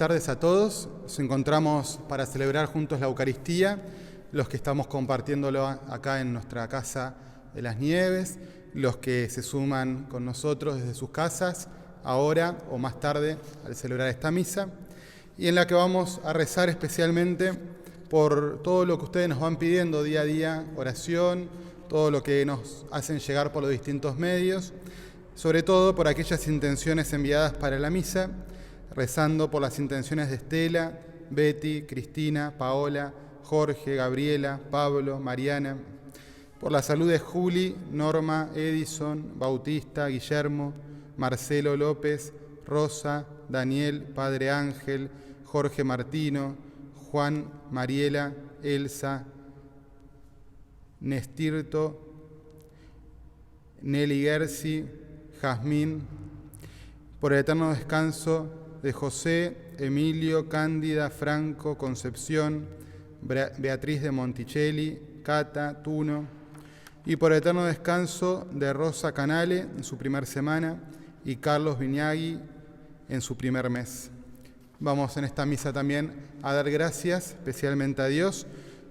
tardes a todos. Nos encontramos para celebrar juntos la Eucaristía, los que estamos compartiéndolo acá en nuestra Casa de las Nieves, los que se suman con nosotros desde sus casas, ahora o más tarde al celebrar esta misa, y en la que vamos a rezar especialmente por todo lo que ustedes nos van pidiendo día a día, oración, todo lo que nos hacen llegar por los distintos medios, sobre todo por aquellas intenciones enviadas para la misa, rezando por las intenciones de Estela, Betty, Cristina, Paola, Jorge, Gabriela, Pablo, Mariana, por la salud de Juli, Norma, Edison, Bautista, Guillermo, Marcelo López, Rosa, Daniel, Padre Ángel, Jorge Martino, Juan, Mariela, Elsa, Nestirto, Nelly Gersi, Jazmín, por el eterno descanso de José, Emilio, Cándida, Franco, Concepción, Beatriz de Monticelli, Cata, Tuno, y por el eterno descanso de Rosa Canale en su primer semana y Carlos Viñagui en su primer mes. Vamos en esta misa también a dar gracias especialmente a Dios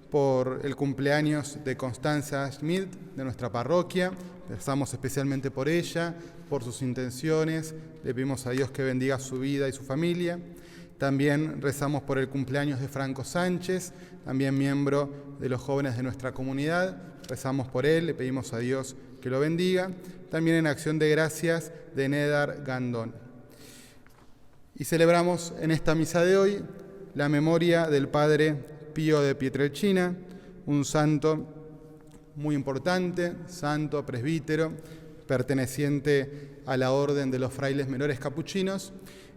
por el cumpleaños de Constanza Schmidt de nuestra parroquia. Rezamos especialmente por ella, por sus intenciones, le pedimos a Dios que bendiga su vida y su familia. También rezamos por el cumpleaños de Franco Sánchez, también miembro de los jóvenes de nuestra comunidad. Rezamos por él, le pedimos a Dios que lo bendiga. También en acción de gracias de Nedar Gandón. Y celebramos en esta misa de hoy la memoria del Padre Pío de Pietrelcina, un santo muy importante, santo presbítero, perteneciente a la orden de los frailes menores capuchinos,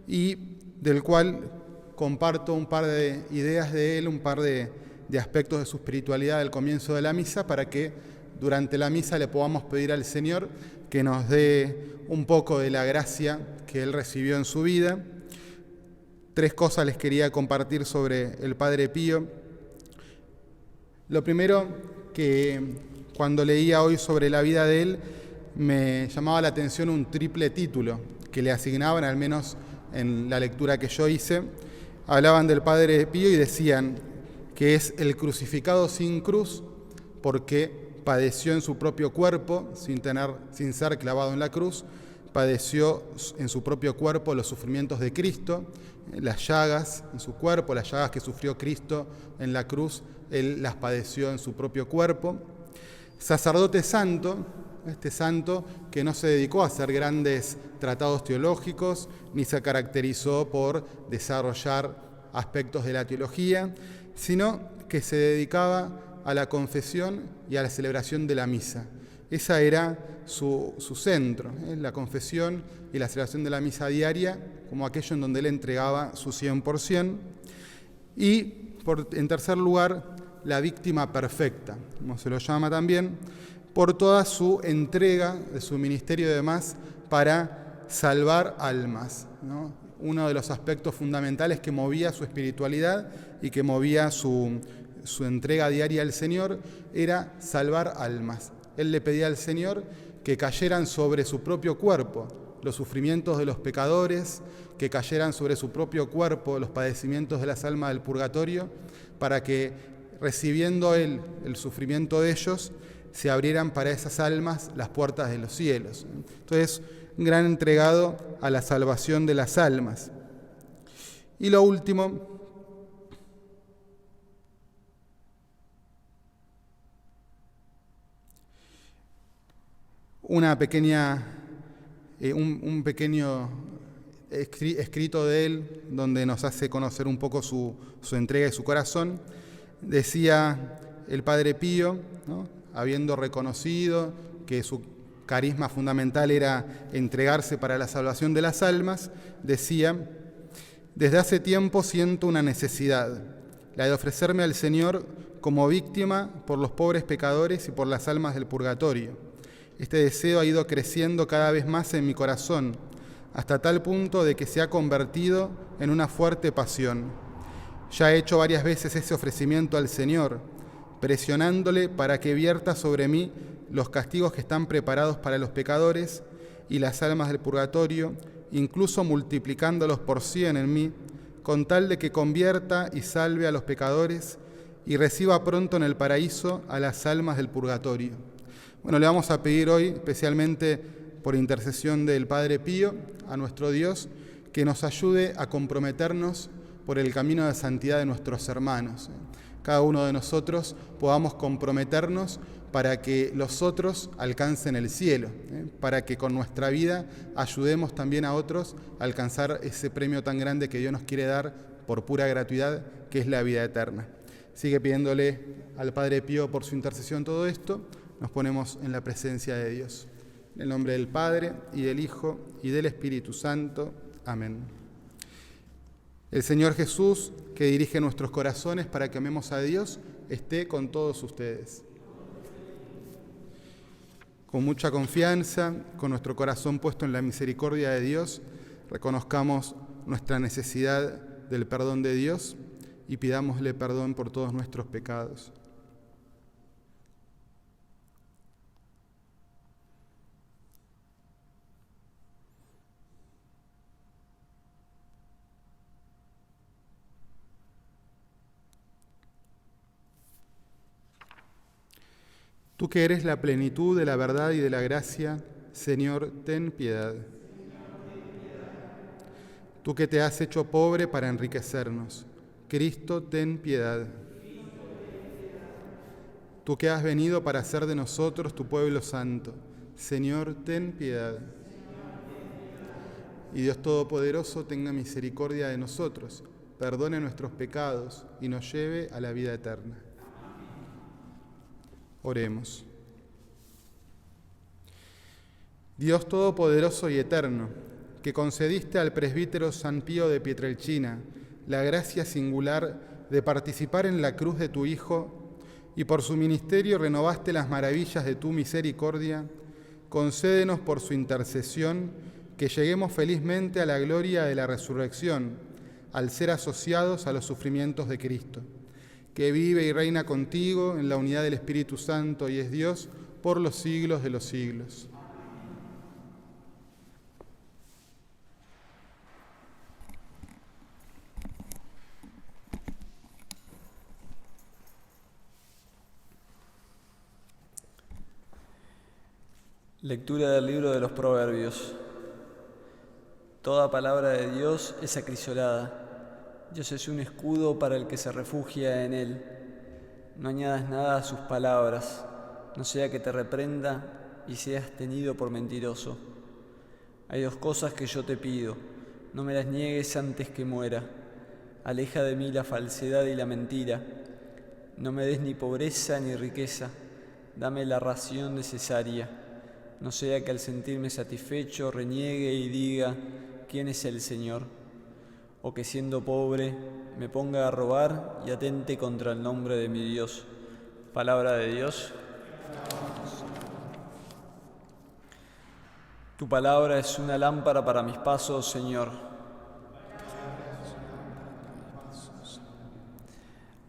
y del cual comparto un par de ideas de él, un par de aspectos de su espiritualidad al comienzo de la misa, para que durante la misa le podamos pedir al Señor que nos dé un poco de la gracia que él recibió en su vida. 3 cosas les quería compartir sobre el Padre Pío. Lo primero, que cuando leía hoy sobre la vida de él, me llamaba la atención un triple título que le asignaban, al menos en la lectura que yo hice. Hablaban del Padre Pío y decían que es el crucificado sin cruz, porque padeció en su propio cuerpo, sin ser clavado en la cruz, padeció en su propio cuerpo los sufrimientos de Cristo, las llagas en su cuerpo, las llagas que sufrió Cristo en la cruz, él las padeció en su propio cuerpo. Sacerdote santo, este santo que no se dedicó a hacer grandes tratados teológicos, ni se caracterizó por desarrollar aspectos de la teología, sino que se dedicaba a la confesión y a la celebración de la misa. Esa era su centro, la confesión y la celebración de la misa diaria, como aquello en donde él entregaba su 100%. Y, en tercer lugar, la víctima perfecta, como se lo llama también, por toda su entrega de su ministerio y demás para salvar almas, ¿no? Uno de los aspectos fundamentales que movía su espiritualidad y que movía su entrega diaria al Señor era salvar almas. Él le pedía al Señor que cayeran sobre su propio cuerpo los sufrimientos de los pecadores, que cayeran sobre su propio cuerpo los padecimientos de las almas del purgatorio, para que, recibiendo él el sufrimiento de ellos, se abrieran para esas almas las puertas de los cielos. Entonces, un gran entregado a la salvación de las almas. Y lo último, un pequeño escrito de él, donde nos hace conocer un poco su entrega y su corazón. Decía el Padre Pío, ¿no?, habiendo reconocido que su carisma fundamental era entregarse para la salvación de las almas, decía: desde hace tiempo siento una necesidad, la de ofrecerme al Señor como víctima por los pobres pecadores y por las almas del purgatorio. Este deseo ha ido creciendo cada vez más en mi corazón, hasta tal punto de que se ha convertido en una fuerte pasión. Ya he hecho varias veces ese ofrecimiento al Señor, presionándole para que vierta sobre mí los castigos que están preparados para los pecadores y las almas del purgatorio, incluso multiplicándolos por 100 en mí, con tal de que convierta y salve a los pecadores y reciba pronto en el paraíso a las almas del purgatorio. Bueno, le vamos a pedir hoy, especialmente por intercesión del Padre Pío, a nuestro Dios, que nos ayude a comprometernos por el camino de santidad de nuestros hermanos. Cada uno de nosotros podamos comprometernos para que los otros alcancen el cielo, para que con nuestra vida ayudemos también a otros a alcanzar ese premio tan grande que Dios nos quiere dar por pura gratuidad, que es la vida eterna. Sigue pidiéndole al Padre Pío por su intercesión todo esto. Nos ponemos en la presencia de Dios. En el nombre del Padre, y del Hijo, y del Espíritu Santo. Amén. El Señor Jesús, que dirige nuestros corazones para que amemos a Dios, esté con todos ustedes. Con mucha confianza, con nuestro corazón puesto en la misericordia de Dios, reconozcamos nuestra necesidad del perdón de Dios y pidámosle perdón por todos nuestros pecados. Tú que eres la plenitud de la verdad y de la gracia, Señor, ten piedad. Tú que te has hecho pobre para enriquecernos, Cristo, ten piedad. Tú que has venido para hacer de nosotros tu pueblo santo, Señor, ten piedad. Y Dios Todopoderoso tenga misericordia de nosotros, perdone nuestros pecados y nos lleve a la vida eterna. Oremos. Dios Todopoderoso y Eterno, que concediste al presbítero San Pío de Pietrelcina la gracia singular de participar en la cruz de tu Hijo y por su ministerio renovaste las maravillas de tu misericordia, concédenos por su intercesión que lleguemos felizmente a la gloria de la resurrección, al ser asociados a los sufrimientos de Cristo, que vive y reina contigo en la unidad del Espíritu Santo y es Dios por los siglos de los siglos. Lectura del libro de los Proverbios. Toda palabra de Dios es acrisolada. Dios es un escudo para el que se refugia en él. No añadas nada a sus palabras, no sea que te reprenda y seas tenido por mentiroso. Hay dos cosas que yo te pido, no me las niegues antes que muera. Aleja de mí la falsedad y la mentira. No me des ni pobreza ni riqueza, dame la ración necesaria. No sea que al sentirme satisfecho reniegue y diga, ¿quién es el Señor? O que siendo pobre me ponga a robar y atente contra el nombre de mi Dios. Palabra de Dios. Tu palabra es una lámpara para mis pasos, Señor.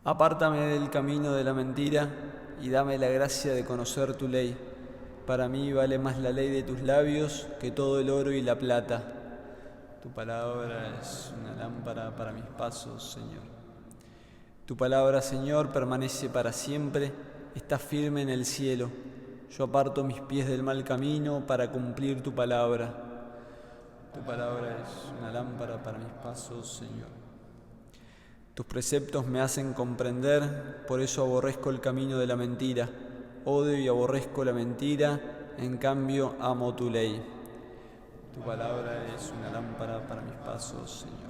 Apártame del camino de la mentira y dame la gracia de conocer tu ley. Para mí vale más la ley de tus labios que todo el oro y la plata. Tu palabra es una lámpara para mis pasos, Señor. Tu palabra, Señor, permanece para siempre, está firme en el cielo. Yo aparto mis pies del mal camino para cumplir tu palabra. Tu palabra es una lámpara para mis pasos, Señor. Tus preceptos me hacen comprender, por eso aborrezco el camino de la mentira. Odio y aborrezco la mentira, en cambio amo tu ley. Tu palabra es una lámpara para mis pasos, Señor.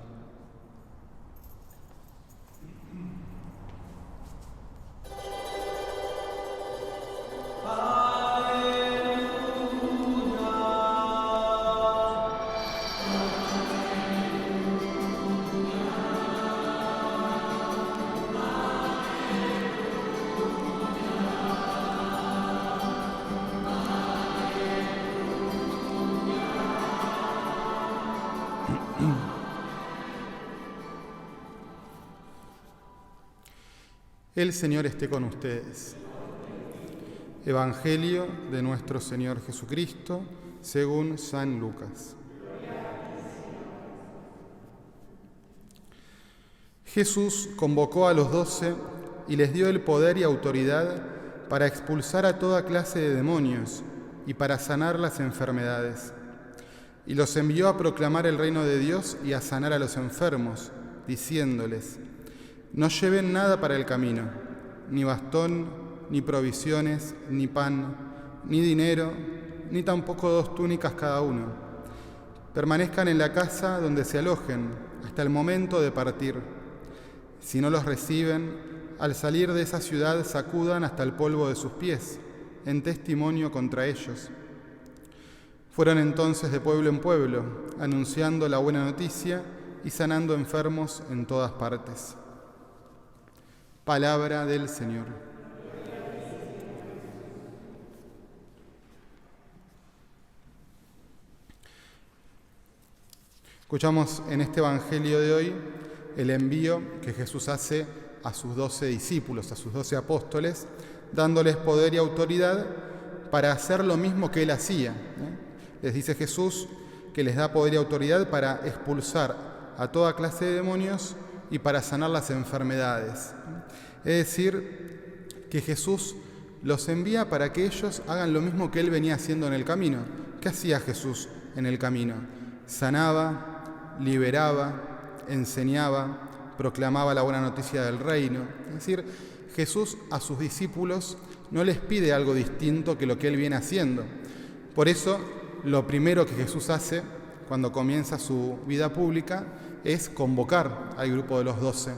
El Señor esté con ustedes. Evangelio de nuestro Señor Jesucristo, según San Lucas. Jesús convocó a los 12 y les dio el poder y autoridad para expulsar a toda clase de demonios y para sanar las enfermedades. Y los envió a proclamar el reino de Dios y a sanar a los enfermos, diciéndoles: no lleven nada para el camino, ni bastón, ni provisiones, ni pan, ni dinero, ni tampoco 2 túnicas cada uno. Permanezcan en la casa donde se alojen hasta el momento de partir. Si no los reciben, al salir de esa ciudad sacudan hasta el polvo de sus pies, en testimonio contra ellos. Fueron entonces de pueblo en pueblo, anunciando la buena noticia y sanando enfermos en todas partes. Palabra del Señor. Escuchamos en este Evangelio de hoy el envío que Jesús hace a sus 12 discípulos, a sus 12 apóstoles, dándoles poder y autoridad para hacer lo mismo que Él hacía. Les dice Jesús que les da poder y autoridad para expulsar a toda clase de demonios y para sanar las enfermedades. Es decir, que Jesús los envía para que ellos hagan lo mismo que Él venía haciendo en el camino. ¿Qué hacía Jesús en el camino? Sanaba, liberaba, enseñaba, proclamaba la buena noticia del reino. Es decir, Jesús a sus discípulos no les pide algo distinto que lo que Él viene haciendo. Por eso, lo primero que Jesús hace cuando comienza su vida pública es convocar al grupo de los 12,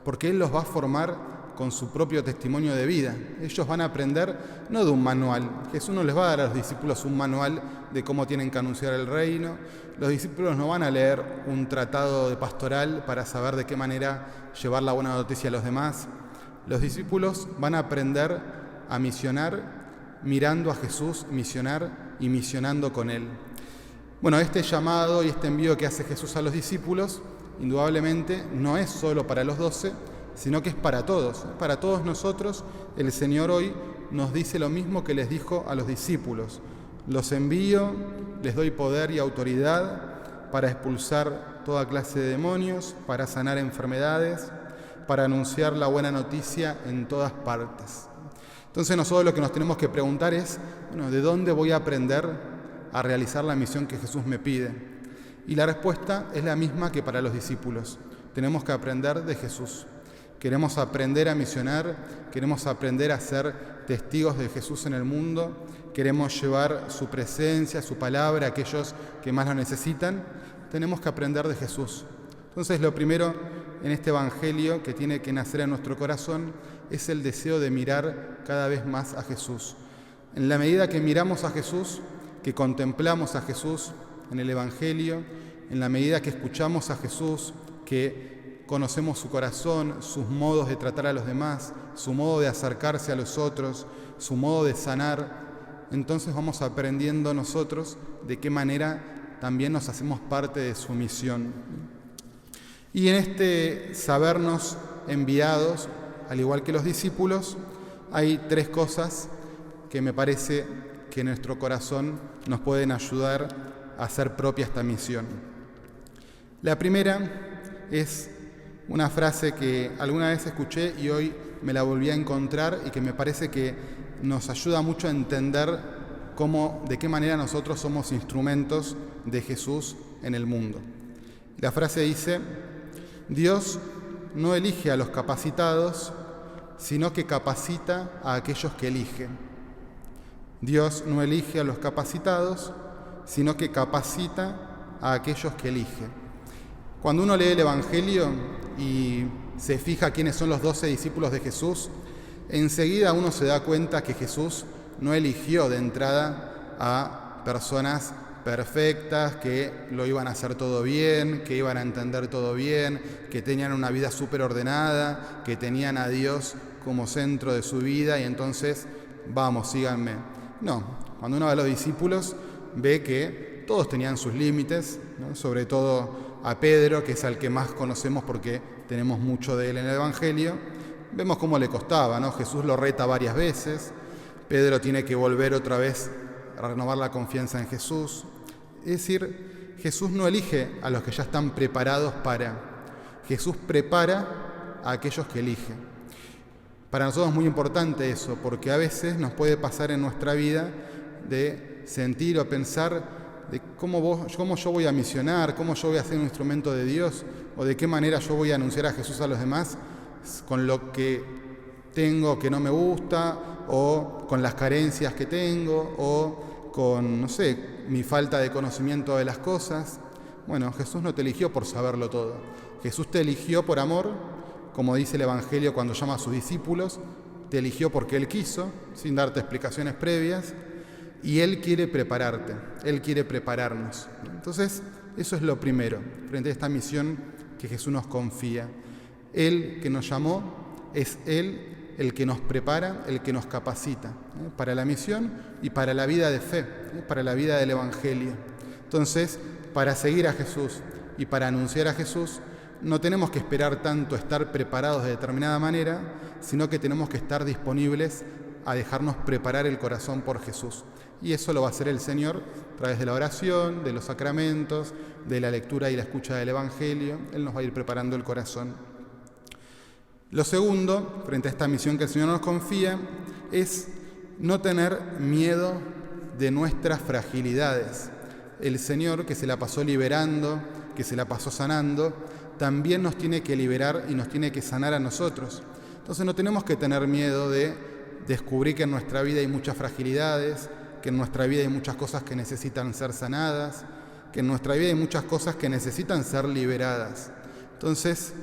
porque Él los va a formar con su propio testimonio de vida. Ellos van a aprender no de un manual. Jesús no les va a dar a los discípulos un manual de cómo tienen que anunciar el reino. Los discípulos no van a leer un tratado de pastoral para saber de qué manera llevar la buena noticia a los demás. Los discípulos van a aprender a misionar mirando a Jesús misionar y misionando con Él. Bueno, este llamado y este envío que hace Jesús a los discípulos, indudablemente no es solo para los 12, sino que es para todos. Para todos nosotros, el Señor hoy nos dice lo mismo que les dijo a los discípulos. Los envío, les doy poder y autoridad para expulsar toda clase de demonios, para sanar enfermedades, para anunciar la buena noticia en todas partes. Entonces nosotros lo que nos tenemos que preguntar es, bueno, ¿de dónde voy a aprender a realizar la misión que Jesús me pide? Y la respuesta es la misma que para los discípulos. Tenemos que aprender de Jesús. Queremos aprender a misionar, queremos aprender a ser testigos de Jesús en el mundo, queremos llevar su presencia, su palabra a aquellos que más lo necesitan. Tenemos que aprender de Jesús. Entonces, lo primero en este Evangelio que tiene que nacer en nuestro corazón es el deseo de mirar cada vez más a Jesús. En la medida que miramos a Jesús, que contemplamos a Jesús en el Evangelio, en la medida que escuchamos a Jesús, que conocemos su corazón, sus modos de tratar a los demás, su modo de acercarse a los otros, su modo de sanar, entonces vamos aprendiendo nosotros de qué manera también nos hacemos parte de su misión. Y en este sabernos enviados, al igual que los discípulos, hay 3 cosas que me parece que en nuestro corazón nos pueden ayudar a hacer propia esta misión. La primera es una frase que alguna vez escuché y hoy me la volví a encontrar y que me parece que nos ayuda mucho a entender de qué manera nosotros somos instrumentos de Jesús en el mundo. La frase dice: Dios no elige a los capacitados, sino que capacita a aquellos que elige. Dios no elige a los capacitados, sino que capacita a aquellos que elige. Cuando uno lee el Evangelio y se fija quiénes son los 12 discípulos de Jesús, enseguida uno se da cuenta que Jesús no eligió de entrada a personas perfectas, que lo iban a hacer todo bien, que iban a entender todo bien, que tenían una vida súper ordenada, que tenían a Dios como centro de su vida y entonces, vamos, síganme. No, cuando uno ve a los discípulos, ve que todos tenían sus límites, ¿no? Sobre todo a Pedro, que es al que más conocemos porque tenemos mucho de él en el Evangelio. Vemos cómo le costaba, ¿no? Jesús lo reta varias veces, Pedro tiene que volver otra vez a renovar la confianza en Jesús. Es decir, Jesús no elige a los que ya están preparados para. Jesús prepara a aquellos que elige. Para nosotros es muy importante eso, porque a veces nos puede pasar en nuestra vida de sentir o pensar de cómo yo voy a misionar, cómo yo voy a ser un instrumento de Dios, o de qué manera yo voy a anunciar a Jesús a los demás con lo que tengo que no me gusta, o con las carencias que tengo, o con, no sé, mi falta de conocimiento de las cosas. Bueno, Jesús no te eligió por saberlo todo. Jesús te eligió por amor, como dice el Evangelio cuando llama a sus discípulos, te eligió porque Él quiso, sin darte explicaciones previas, y Él quiere prepararte, Él quiere prepararnos. Entonces, eso es lo primero, frente a esta misión que Jesús nos confía. Él que nos llamó, es Él el que nos prepara, el que nos capacita para la misión y para la vida de fe, para la vida del Evangelio. Entonces, para seguir a Jesús y para anunciar a Jesús, no tenemos que esperar tanto estar preparados de determinada manera, sino que tenemos que estar disponibles a dejarnos preparar el corazón por Jesús. Y eso lo va a hacer el Señor a través de la oración, de los sacramentos, de la lectura y la escucha del Evangelio. Él nos va a ir preparando el corazón. Lo segundo, frente a esta misión que el Señor nos confía, es no tener miedo de nuestras fragilidades. El Señor, que se la pasó liberando, que se la pasó sanando, también nos tiene que liberar y nos tiene que sanar a nosotros. Entonces no tenemos que tener miedo de descubrir que en nuestra vida hay muchas fragilidades, que en nuestra vida hay muchas cosas que necesitan ser sanadas, que en nuestra vida hay muchas cosas que necesitan ser liberadas. Entonces,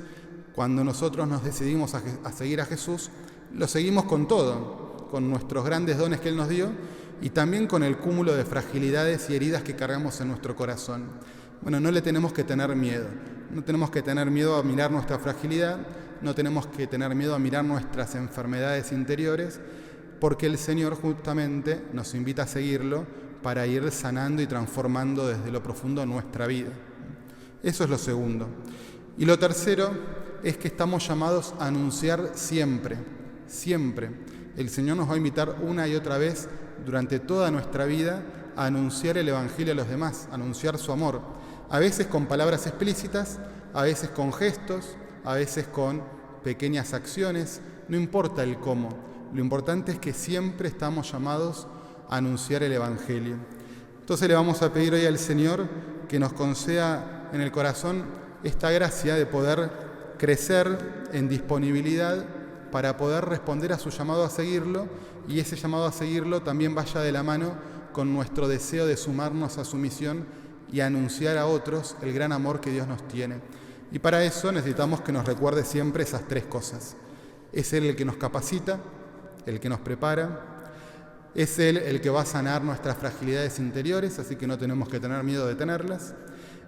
cuando nosotros nos decidimos a seguir a Jesús, lo seguimos con todo, con nuestros grandes dones que Él nos dio y también con el cúmulo de fragilidades y heridas que cargamos en nuestro corazón. Bueno, no le tenemos que tener miedo. No tenemos que tener miedo a mirar nuestra fragilidad, no tenemos que tener miedo a mirar nuestras enfermedades interiores, porque el Señor justamente nos invita a seguirlo para ir sanando y transformando desde lo profundo nuestra vida. Eso es lo segundo. Y lo tercero es que estamos llamados a anunciar siempre, siempre. El Señor nos va a invitar una y otra vez durante toda nuestra vida a anunciar el Evangelio a los demás, a anunciar su amor. A veces con palabras explícitas, a veces con gestos, a veces con pequeñas acciones, no importa el cómo. Lo importante es que siempre estamos llamados a anunciar el Evangelio. Entonces le vamos a pedir hoy al Señor que nos conceda en el corazón esta gracia de poder crecer en disponibilidad para poder responder a su llamado a seguirlo, y ese llamado a seguirlo también vaya de la mano con nuestro deseo de sumarnos a su misión y anunciar a otros el gran amor que Dios nos tiene. Y para eso necesitamos que nos recuerde siempre esas tres cosas. Es Él el que nos capacita, el que nos prepara, es Él el que va a sanar nuestras fragilidades interiores, así que no tenemos que tener miedo de tenerlas,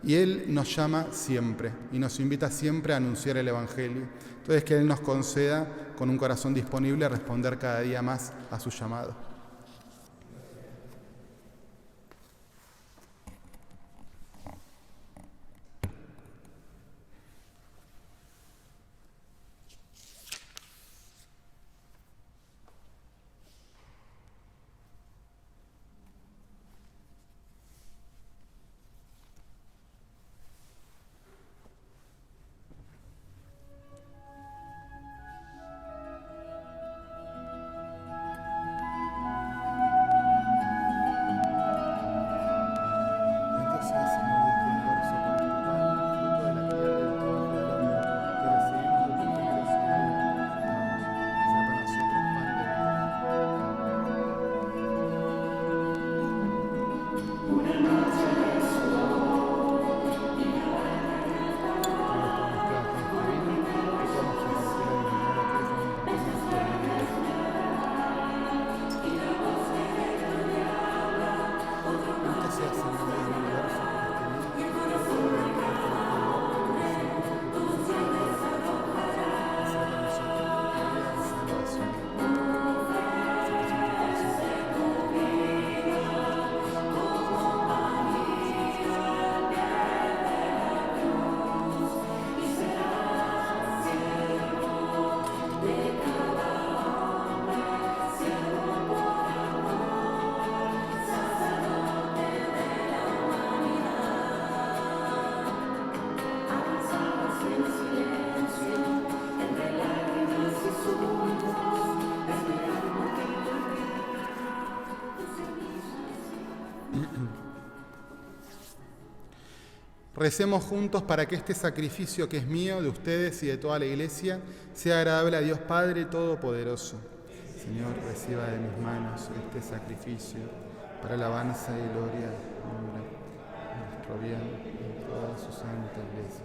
y Él nos llama siempre y nos invita siempre a anunciar el Evangelio. Entonces que Él nos conceda con un corazón disponible a responder cada día más a su llamado. Recemos juntos para que este sacrificio que es mío, de ustedes y de toda la Iglesia, sea agradable a Dios Padre Todopoderoso. Señor, reciba de mis manos este sacrificio para alabanza y gloria de nuestro bien y toda su santa Iglesia.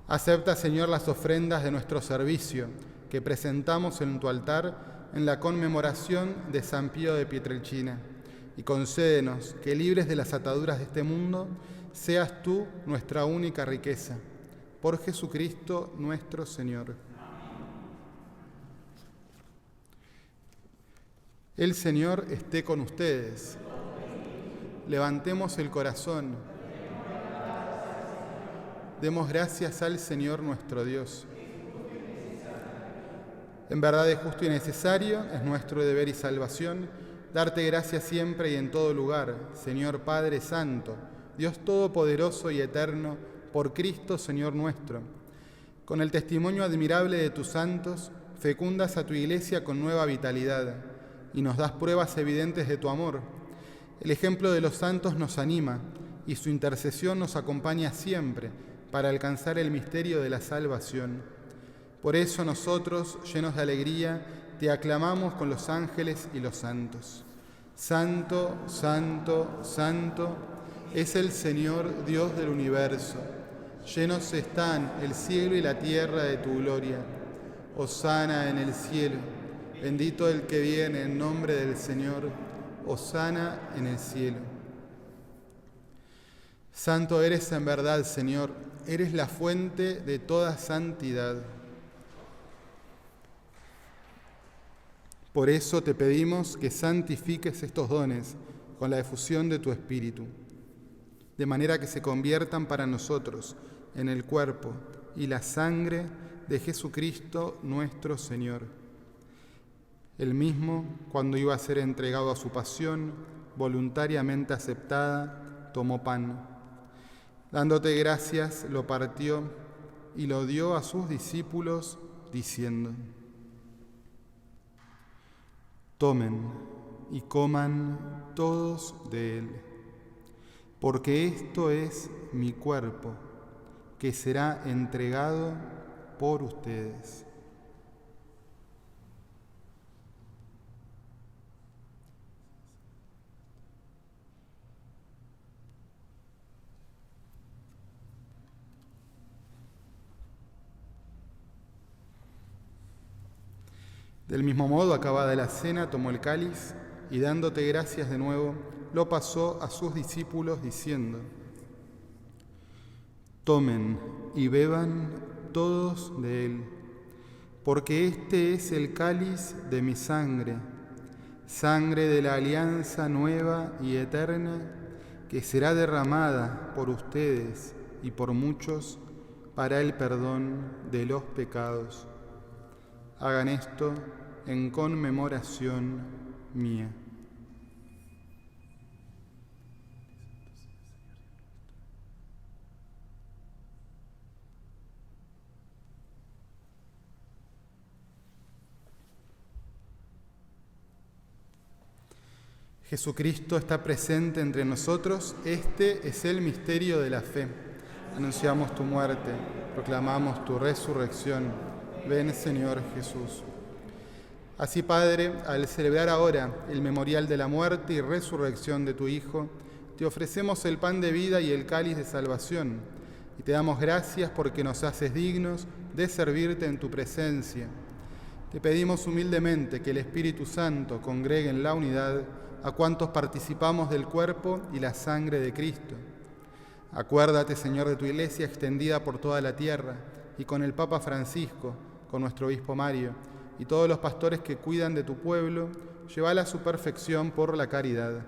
Acepta, Señor, las ofrendas de nuestro servicio que presentamos en tu altar en la conmemoración de San Pío de Pietrelcina, y concédenos que, libres de las ataduras de este mundo, seas tú nuestra única riqueza. Por Jesucristo nuestro Señor. El Señor esté con ustedes. Levantemos el corazón. Demos gracias al Señor nuestro Dios. En verdad es justo y necesario, es nuestro deber y salvación, darte gracias siempre y en todo lugar, Señor Padre Santo, Dios Todopoderoso y Eterno, por Cristo Señor nuestro. Con el testimonio admirable de tus santos, fecundas a tu Iglesia con nueva vitalidad y nos das pruebas evidentes de tu amor. El ejemplo de los santos nos anima y su intercesión nos acompaña siempre para alcanzar el misterio de la salvación. Por eso nosotros, llenos de alegría, te aclamamos con los ángeles y los santos. Santo, santo, santo es el Señor Dios del universo. Llenos están el cielo y la tierra de tu gloria. Hosana en el cielo. Bendito el que viene en nombre del Señor. Hosana en el cielo. Santo eres en verdad, Señor. Eres la fuente de toda santidad. Por eso te pedimos que santifiques estos dones con la efusión de tu Espíritu, de manera que se conviertan para nosotros en el cuerpo y la sangre de Jesucristo nuestro Señor. Él mismo, cuando iba a ser entregado a su pasión, voluntariamente aceptada, tomó pan. Dándote gracias, lo partió y lo dio a sus discípulos, diciendo: Tomen y coman todos de él, porque esto es mi cuerpo, que será entregado por ustedes. Del mismo modo, acabada la cena, tomó el cáliz y, dándote gracias de nuevo, lo pasó a sus discípulos diciendo: Tomen y beban todos de él, porque este es el cáliz de mi sangre, sangre de la alianza nueva y eterna, que será derramada por ustedes y por muchos para el perdón de los pecados. Hagan esto en conmemoración mía. Jesucristo está presente entre nosotros. Este es el misterio de la fe. Anunciamos tu muerte, proclamamos tu resurrección. Ven, Señor Jesús. Así, Padre, al celebrar ahora el memorial de la muerte y resurrección de tu Hijo, te ofrecemos el pan de vida y el cáliz de salvación, y te damos gracias porque nos haces dignos de servirte en tu presencia. Te pedimos humildemente que el Espíritu Santo congregue en la unidad a cuantos participamos del cuerpo y la sangre de Cristo. Acuérdate, Señor, de tu Iglesia extendida por toda la tierra, y con el Papa Francisco, con nuestro obispo Mario, y todos los pastores que cuidan de tu pueblo, llévala a su perfección por la caridad.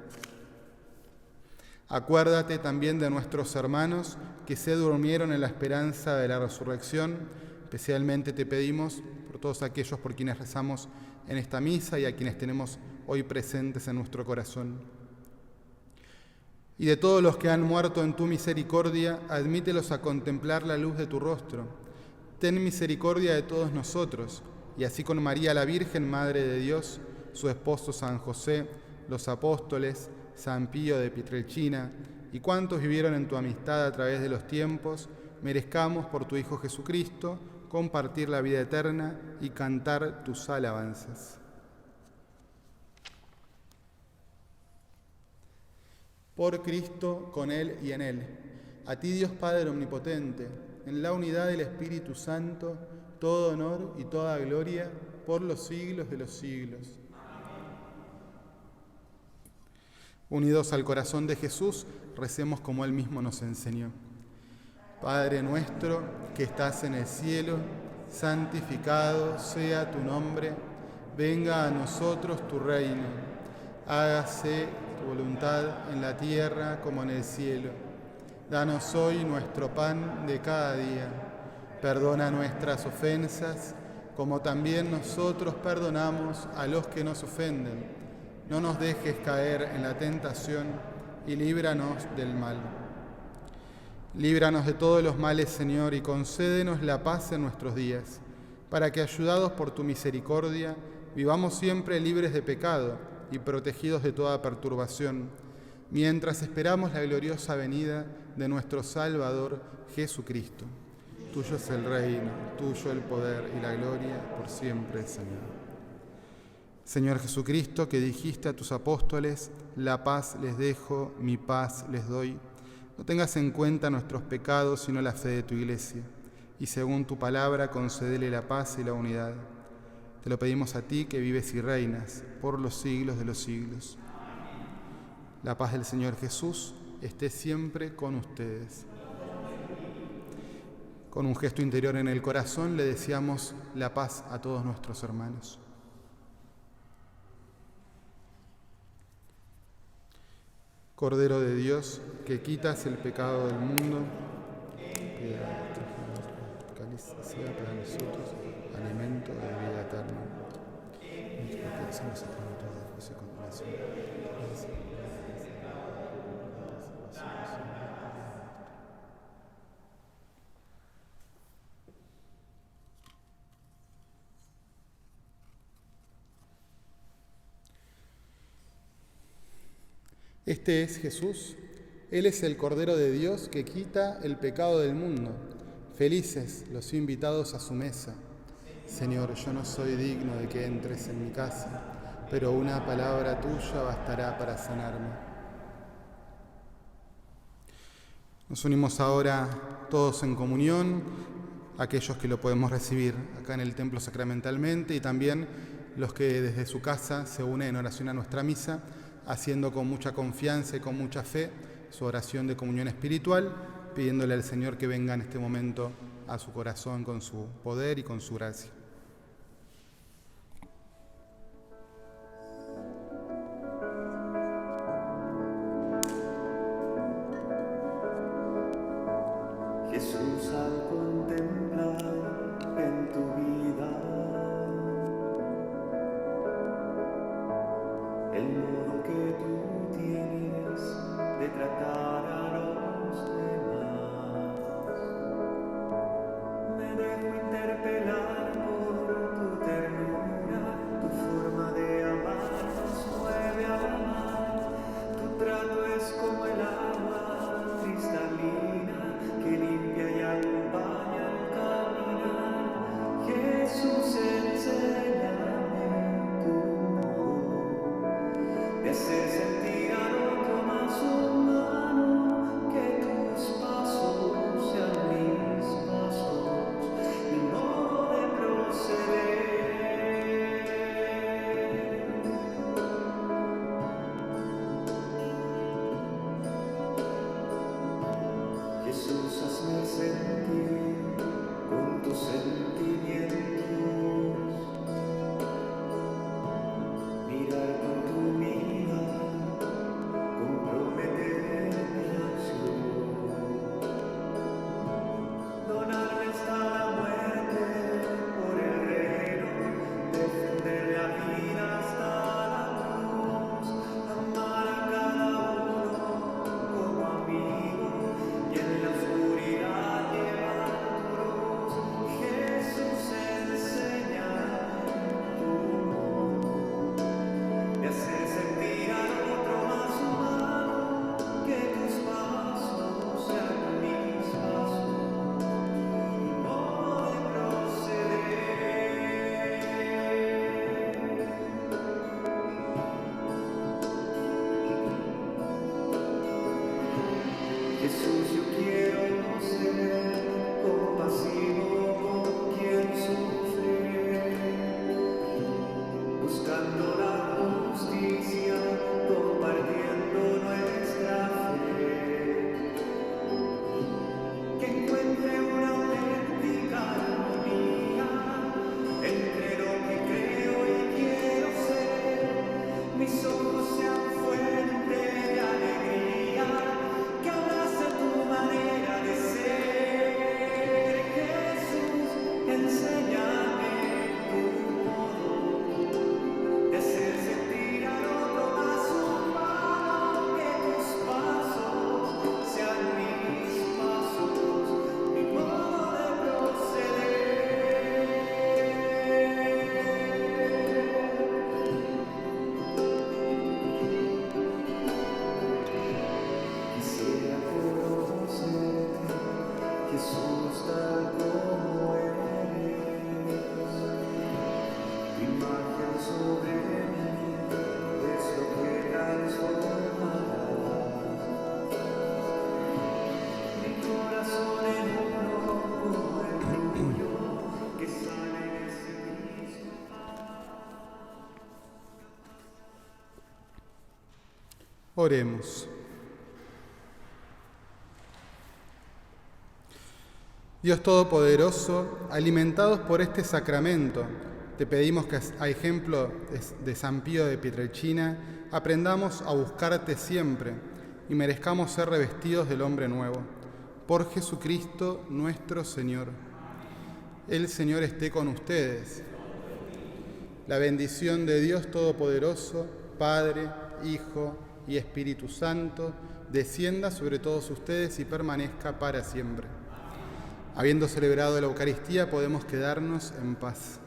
Acuérdate también de nuestros hermanos que se durmieron en la esperanza de la resurrección. Especialmente te pedimos por todos aquellos por quienes rezamos en esta misa y a quienes tenemos hoy presentes en nuestro corazón. Y de todos los que han muerto en tu misericordia, admítelos a contemplar la luz de tu rostro. Ten misericordia de todos nosotros, y así con María la Virgen, Madre de Dios, su esposo San José, los apóstoles, San Pío de Pietrelcina, y cuantos vivieron en tu amistad a través de los tiempos, merezcamos por tu Hijo Jesucristo compartir la vida eterna y cantar tus alabanzas. Por Cristo, con Él y en Él, a ti Dios Padre Omnipotente, en la unidad del Espíritu Santo, todo honor y toda gloria por los siglos de los siglos. Unidos al corazón de Jesús, recemos como Él mismo nos enseñó. Padre nuestro, que estás en el cielo, santificado sea tu nombre, venga a nosotros tu reino, hágase tu voluntad en la tierra como en el cielo. Danos hoy nuestro pan de cada día, perdona nuestras ofensas, como también nosotros perdonamos a los que nos ofenden. No nos dejes caer en la tentación y líbranos del mal. Líbranos de todos los males, Señor, y concédenos la paz en nuestros días, para que, ayudados por tu misericordia, vivamos siempre libres de pecado y protegidos de toda perturbación, mientras esperamos la gloriosa venida de nuestro Salvador Jesucristo. Tuyo es el reino, tuyo el poder y la gloria por siempre, Señor. Señor Jesucristo, que dijiste a tus apóstoles, la paz les dejo, mi paz les doy, no tengas en cuenta nuestros pecados, sino la fe de tu Iglesia, y según tu palabra concédele la paz y la unidad. Te lo pedimos a ti, que vives y reinas por los siglos de los siglos. La paz del Señor Jesús esté siempre con ustedes. Con un gesto interior en el corazón le deseamos la paz a todos nuestros hermanos. Cordero de Dios, que quitas el pecado del mundo, que cáliz sea para nosotros alimento de vida eterna. Este es Jesús. Él es el Cordero de Dios que quita el pecado del mundo. Felices los invitados a su mesa. Señor, yo no soy digno de que entres en mi casa, pero una palabra tuya bastará para sanarme. Nos unimos ahora todos en comunión, aquellos que lo podemos recibir acá en el templo sacramentalmente y también los que desde su casa se unen en oración a nuestra misa, haciendo con mucha confianza y con mucha fe su oración de comunión espiritual, pidiéndole al Señor que venga en este momento a su corazón con su poder y con su gracia. Jesús, al contemplar en tu vida el modo que tú tienes de tratar a los demás, me dejo interpelar por tu ternura, tu forma de amar nos mueve a amar, tu trato es como el agua cristalina que limpia y acompaña al caminar. Jesús, enséñame tu modo de hacer sentir al otro más humano, que tus pasos sean mis pasos, mi modo de proceder. Jesús tal como eres, tu imagen sobre mí es lo que transformará mi corazón en uno como el tuyo que sale de ese mismo. Oremos. Dios Todopoderoso, alimentados por este sacramento, te pedimos que, a ejemplo de San Pío de Pietrelcina, aprendamos a buscarte siempre y merezcamos ser revestidos del hombre nuevo. Por Jesucristo nuestro Señor. El Señor esté con ustedes. La bendición de Dios Todopoderoso, Padre, Hijo y Espíritu Santo, descienda sobre todos ustedes y permanezca para siempre. Habiendo celebrado la Eucaristía, podemos quedarnos en paz.